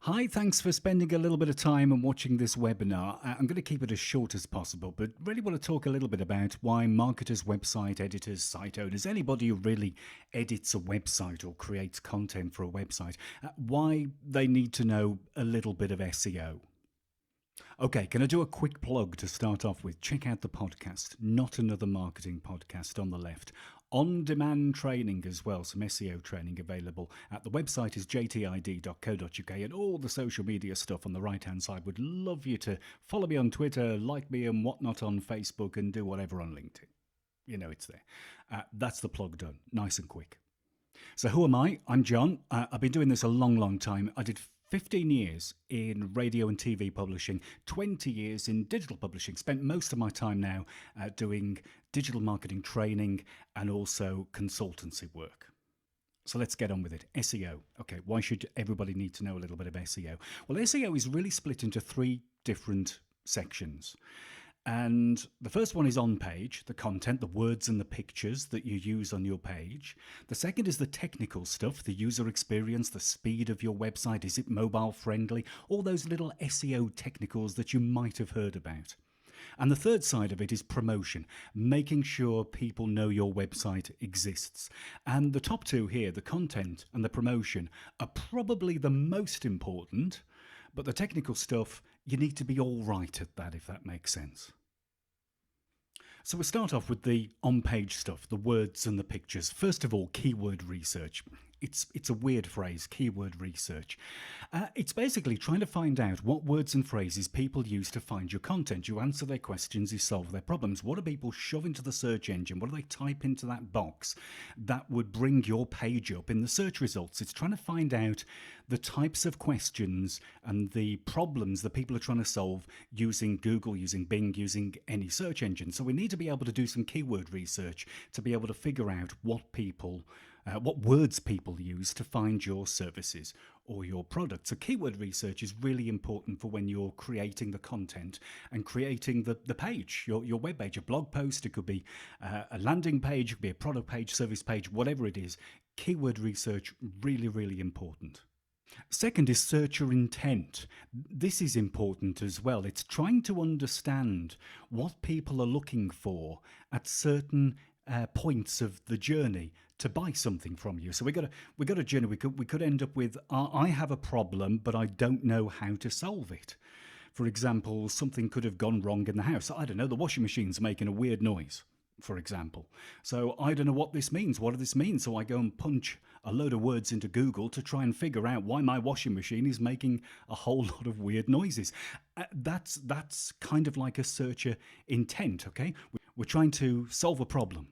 Hi, thanks for spending a little bit of time and watching this webinar. I'm going to keep it as short as possible, but really want to talk a little bit about why marketers, website editors, site owners, anybody who really edits a website or creates content for a website, why they need to know a little bit of SEO. Okay, can I do a quick plug to start off with? Check out the podcast, Not Another Marketing Podcast on the left. On-demand training as well, some SEO training available. The website is jtid.co.uk and all the social media stuff on the right-hand side. Would love you to follow me on Twitter, like me and whatnot on Facebook, and do whatever on LinkedIn. You know it's there. That's the plug done, nice and quick. So who am I? I'm John. I've been doing this a long time. I did 15 years in radio and TV publishing, 20 years in digital publishing, spent most of my time now doing digital marketing training and also consultancy work. So let's get on with it. SEO. Okay, why should everybody need to know a little bit of SEO? Well, SEO is really split into three different sections. And the first one is on page, the content, the words and the pictures that you use on your page. The second is the technical stuff, the user experience, the speed of your website. Is it mobile friendly? All those little SEO technicals that you might have heard about. And the third side of it is promotion, making sure people know your website exists. And the top two here, the content and the promotion, are probably the most important. But the technical stuff, you need to be all right at that, if that makes sense. So we'll start off with the on-page stuff, the words and the pictures. First of all, keyword research. It's a weird phrase, keyword research. It's basically trying to find out what words and phrases people use to find your content. You answer their questions, you solve their problems. What do people shove into the search engine? What do they type into that box that would bring your page up in the search results? It's trying to find out the types of questions and the problems that people are trying to solve using Google, using Bing, using any search engine. So we need to be able to do some keyword research to be able to figure out what words people use to find your services or your product. So keyword research is really important for when you're creating the content and creating the page, your web page, a blog post. It could be a landing page, it could be a product page, service page, whatever it is. Keyword research, really important. Second is searcher intent. This is important as well. It's trying to understand what people are looking for at certain points of the journey to buy something from you. So we got a journey. We could end up with I have a problem, but I don't know how to solve it. For example, something could have gone wrong in the house. I don't know, the washing machine's making a weird noise, for example. So I don't know what this means. What does this mean? So I go and punch a load of words into Google to try and figure out why my washing machine is making a whole lot of weird noises. That's kind of like a searcher intent, okay? We're trying to solve a problem.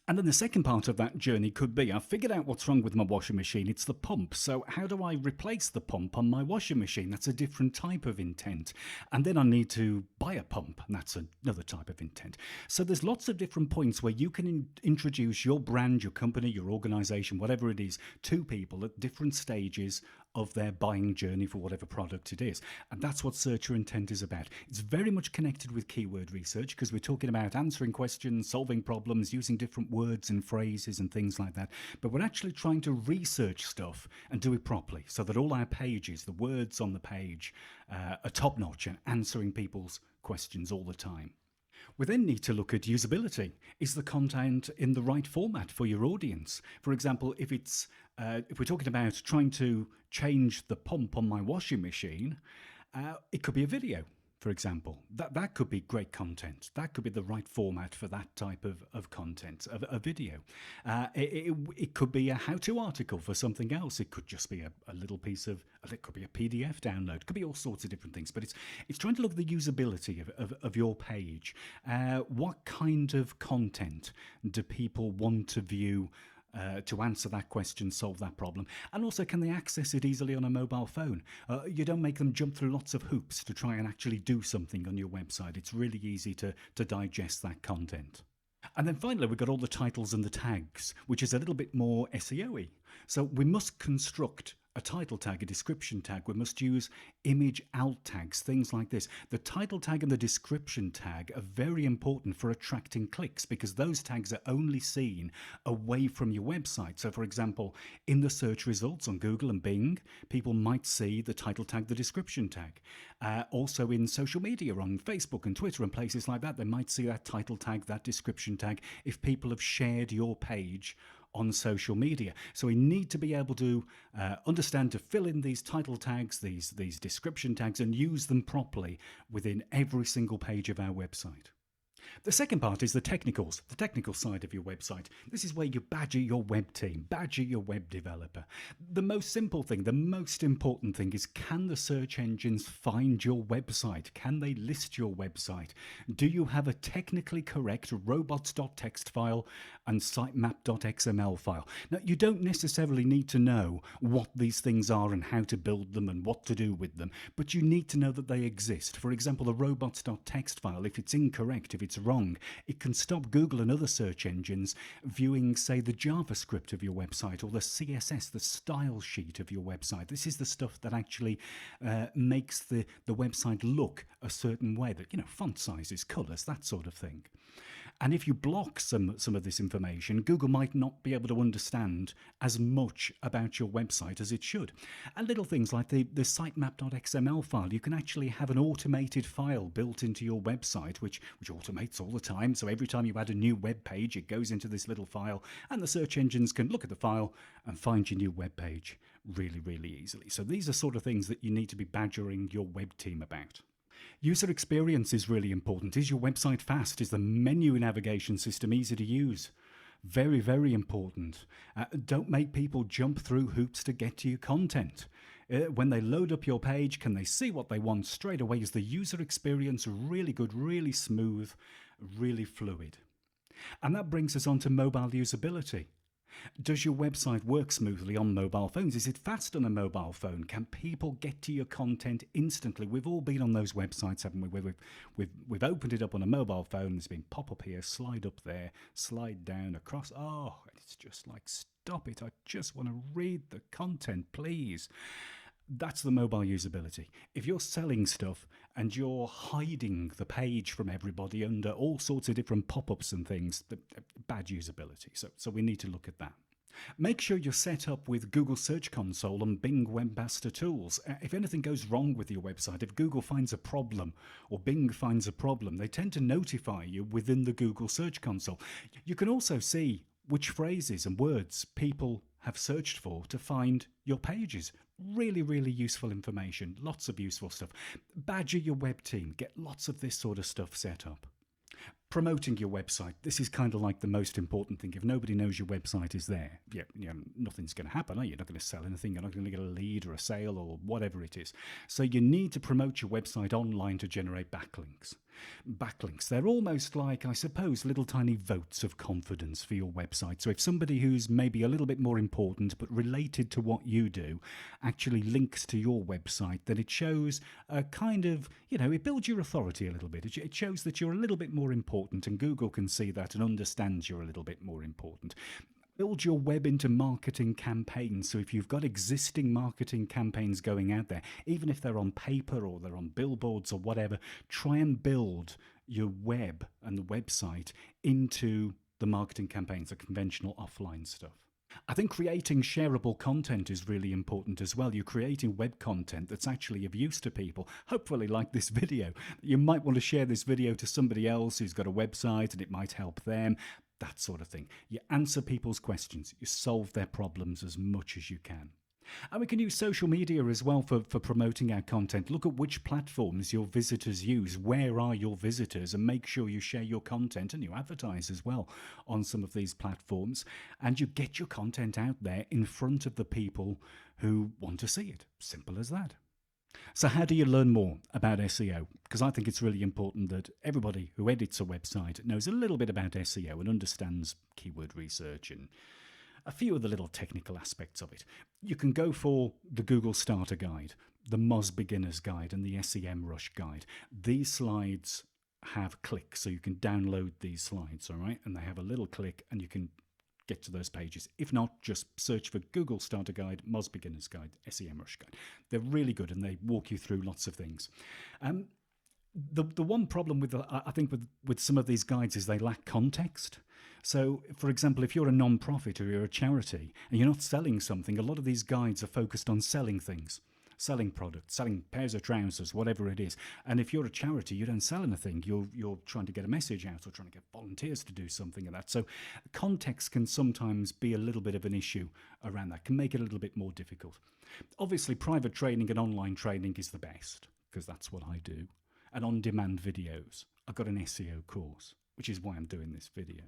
And then the second part of that journey could be, I've figured out what's wrong with my washing machine. It's the pump. So how do I replace the pump on my washing machine? That's a different type of intent. And then I need to buy a pump, and that's another type of intent. So there's lots of different points where you can introduce your brand, your company, your organization, whatever it is, to people at different stages of their buying journey for whatever product it is. And that's what searcher intent is about. It's very much connected with keyword research because we're talking about answering questions, solving problems, using different words and phrases and things like that. But we're actually trying to research stuff and do it properly so that all our pages, the words on the page, are top-notch and answering people's questions all the time. We then need to look at usability. Is the content in the right format for your audience? For example, if we're talking about trying to change the pump on my washing machine, it could be a video, for example. That could be great content. That could be the right format for that type of content, a video. It could be a how-to article for something else. It could just be a little piece of, it could be a PDF download. It could be all sorts of different things. But it's trying to look at the usability of your page. What kind of content do people want to view to answer that question, solve that problem? And also, can they access it easily on a mobile phone? You don't make them jump through lots of hoops to try and actually do something on your website. It's really easy to digest that content. And then finally, we've got all the titles and the tags, which is a little bit more SEO-y. So we must construct a title tag, a description tag. We must use image alt tags, things like this. The title tag and the description tag are very important for attracting clicks because those tags are only seen away from your website. So, for example, in the search results on Google and Bing, people might see the title tag, the description tag. Also in social media on Facebook and Twitter and places like that, they might see that title tag, that description tag, if people have shared your page on social media. So we need to be able to understand to fill in these title tags, these description tags, and use them properly within every single page of our website. The second part is the technicals, the technical side of your website. This is where you badger your web team, badger your web developer. The most simple thing, the most important thing is, can the search engines find your website? Can they list your website? Do you have a technically correct robots.txt file and sitemap.xml file? Now, you don't necessarily need to know what these things are and how to build them and what to do with them, but you need to know that they exist. For example, the robots.txt file, if it's incorrect, if it's wrong, it can stop Google and other search engines viewing, say, the JavaScript of your website or the CSS, the style sheet of your website. This is the stuff that actually makes the website look a certain way, that, font sizes, colors, that sort of thing. And if you block some of this information, Google might not be able to understand as much about your website as it should. And little things like the sitemap.xml file, you can actually have an automated file built into your website, which automates all the time. So every time you add a new web page, it goes into this little file, and the search engines can look at the file and find your new web page really, really easily. So these are sort of things that you need to be badgering your web team about. User experience is really important. Is your website fast? Is the menu navigation system easy to use? Very, very important. Don't make people jump through hoops to get to your content. When they load up your page, can they see what they want straight away? Is the user experience really good, really smooth, really fluid? And that brings us on to mobile usability. Does your website work smoothly on mobile phones? Is it fast on a mobile phone? Can people get to your content instantly? We've all been on those websites, haven't we? Where we've opened it up on a mobile phone. There's been pop up here, slide up there, slide down, across. Oh, it's just like, stop it. I just want to read the content, please. That's the mobile usability. If you're selling stuff and you're hiding the page from everybody under all sorts of different pop-ups and things, bad usability. So we need to look at that. Make sure you're set up with Google Search Console and Bing Webmaster Tools. If anything goes wrong with your website, if Google finds a problem or Bing finds a problem, they tend to notify you within the Google Search Console. You can also see which phrases and words people have searched for to find your pages. Really, really useful information. Lots of useful stuff. Badger your web team. Get lots of this sort of stuff set up. Promoting your website. This is kind of like the most important thing. If nobody knows your website is there, nothing's going to happen. You're not going to sell anything. You're not going to get a lead or a sale or whatever it is. So you need to promote your website online to generate backlinks. Backlinks, they're almost like, I suppose, little tiny votes of confidence for your website. So if somebody who's maybe a little bit more important but related to what you do actually links to your website, then it shows a kind of, it builds your authority a little bit. It shows that you're a little bit more important, and Google can see that and understands you're a little bit more important. Build your web into marketing campaigns. So if you've got existing marketing campaigns going out there, even if they're on paper or they're on billboards or whatever, try and build your web and the website into the marketing campaigns, the conventional offline stuff. I think creating shareable content is really important as well. You're creating web content that's actually of use to people, hopefully like this video. You might want to share this video to somebody else who's got a website and it might help them. That sort of thing. You answer people's questions. You solve their problems as much as you can. And we can use social media as well for promoting our content. Look at which platforms your visitors use. Where are your visitors? And make sure you share your content and you advertise as well on some of these platforms. And you get your content out there in front of the people who want to see it. Simple as that. So how do you learn more about SEO? Because I think it's really important that everybody who edits a website knows a little bit about SEO and understands keyword research and a few of the little technical aspects of it. You can go for the Google Starter Guide, the Moz Beginner's Guide, and the SEM Rush Guide. These slides have clicks, so you can download these slides, all right? And they have a little click, and you can get to those pages. If not, just search for Google Starter Guide, Moz Beginner's Guide, SEMrush Guide. They're really good and they walk you through lots of things. The one problem with I think with some of these guides is they lack context. So, for example, if you're a non-profit or you're a charity and you're not selling something, a lot of these guides are focused on selling things, selling products, selling pairs of trousers, whatever it is. And if you're a charity, you don't sell anything. You're trying to get a message out or trying to get volunteers to do something like that. So context can sometimes be a little bit of an issue around that, can make it a little bit more difficult. Obviously, private training and online training is the best because that's what I do. And on-demand videos. I've got an SEO course, which is why I'm doing this video.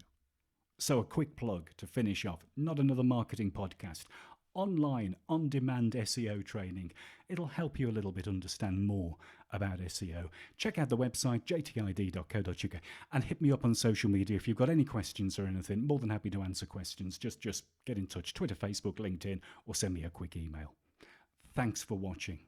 So a quick plug to finish off, not another marketing podcast, online, on-demand SEO training. It'll help you a little bit understand more about SEO. Check out the website, jtid.co.uk, and hit me up on social media if you've got any questions or anything. More than happy to answer questions. Just get in touch, Twitter, Facebook, LinkedIn, or send me a quick email. Thanks for watching.